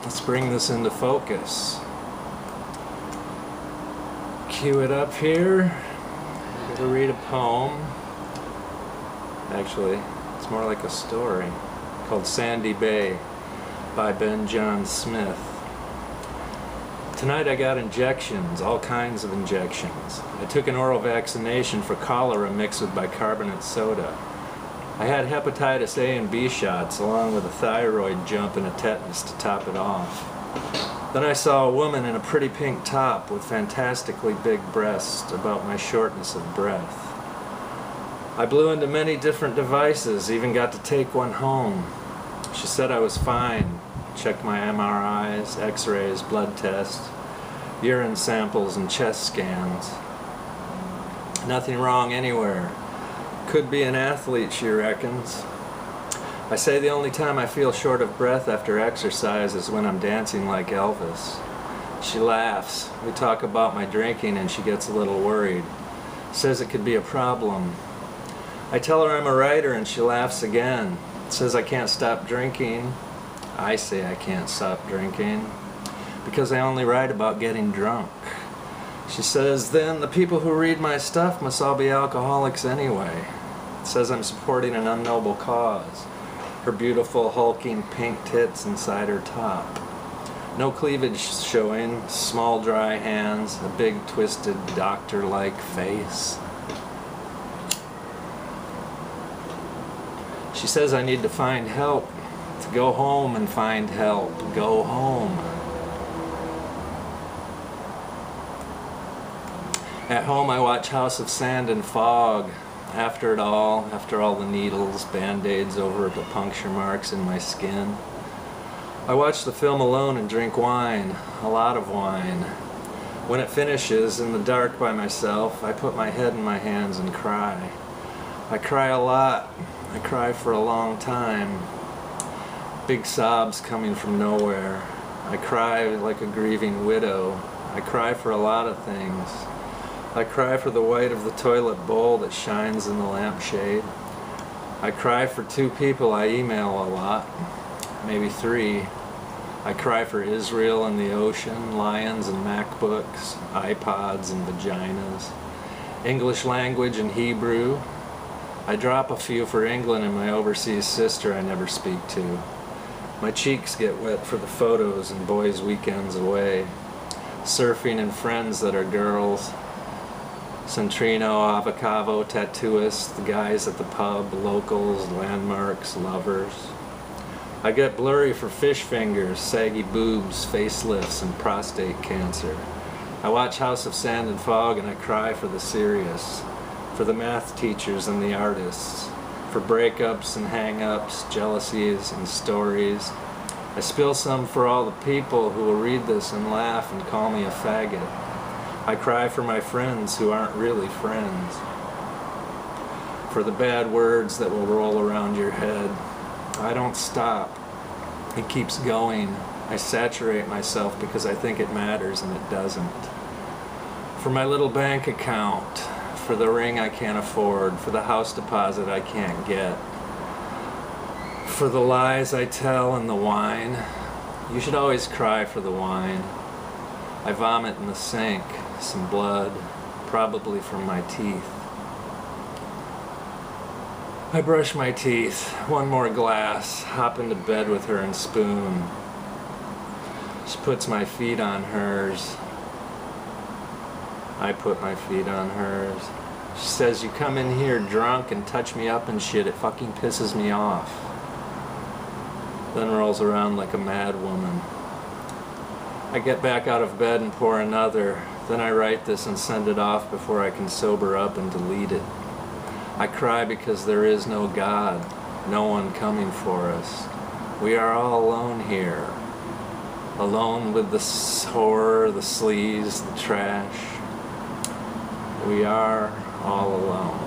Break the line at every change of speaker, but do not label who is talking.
Let's bring this into focus. Cue it up here. I'm going to read a poem. Actually, it's more like a story called Sandy Bay by Ben John Smith. Tonight I got injections, all kinds of injections. I took an oral vaccination for cholera mixed with bicarbonate soda. I had hepatitis A and B shots along with a thyroid jump and a tetanus to top it off. Then I saw a woman in a pretty pink top with fantastically big breasts about my shortness of breath. I blew into many different devices, even got to take one home. She said I was fine. Checked my MRIs, x-rays, blood tests, urine samples, and chest scans. Nothing wrong anywhere. Could be an athlete, she reckons. I say the only time I feel short of breath after exercise is when I'm dancing like Elvis. She laughs. We talk about my drinking and she gets a little worried. Says it could be a problem. I tell her I'm a writer and she laughs again. Says I can't stop drinking. I say I can't stop drinking because I only write about getting drunk. She says then the people who read my stuff must all be alcoholics anyway. Says I'm supporting an unknoble cause. Her beautiful hulking pink tits inside her top. No cleavage showing, small dry hands, a big twisted doctor-like face. She says I need to find help. To go home and find help. Go home. At home I watch House of Sand and Fog. After all the needles, band-aids over the puncture marks in my skin. I watch the film alone and drink wine. A lot of wine. When it finishes, in the dark by myself, I put my head in my hands and cry. I cry a lot. I cry for a long time. Big sobs coming from nowhere. I cry like a grieving widow. I cry for a lot of things. I cry for the white of the toilet bowl that shines in the lampshade. I cry for two people I email a lot, maybe three. I cry for Israel and the ocean, lions and MacBooks, iPods and vaginas, English language and Hebrew. I drop a few for England and my overseas sister I never speak to. My cheeks get wet for the photos and boys' weekends away. Surfing and friends that are girls. Centrino, avocado, tattooists, the guys at the pub, locals, landmarks, lovers. I get blurry for fish fingers, saggy boobs, facelifts, and prostate cancer. I watch House of Sand and Fog and I cry for the serious, for the math teachers and the artists, for breakups and hang-ups, jealousies and stories. I spill some for all the people who will read this and laugh and call me a faggot. I cry for my friends who aren't really friends. For the bad words that will roll around your head. I don't stop. It keeps going. I saturate myself because I think it matters and it doesn't. For my little bank account. For the ring I can't afford, for the house deposit I can't get, for the lies I tell and the wine. You should always cry for the wine. I vomit in the sink, some blood, probably from my teeth. I brush my teeth, one more glass, hop into bed with her and spoon. She puts my feet on hers. I put my feet on hers. She says, you come in here drunk and touch me up and shit, it fucking pisses me off. Then rolls around like a mad woman. I get back out of bed and pour another. Then I write this and send it off before I can sober up and delete it. I cry because there is no God, no one coming for us. We are all alone here. Alone with the horror, the sleaze, the trash. We are all alone.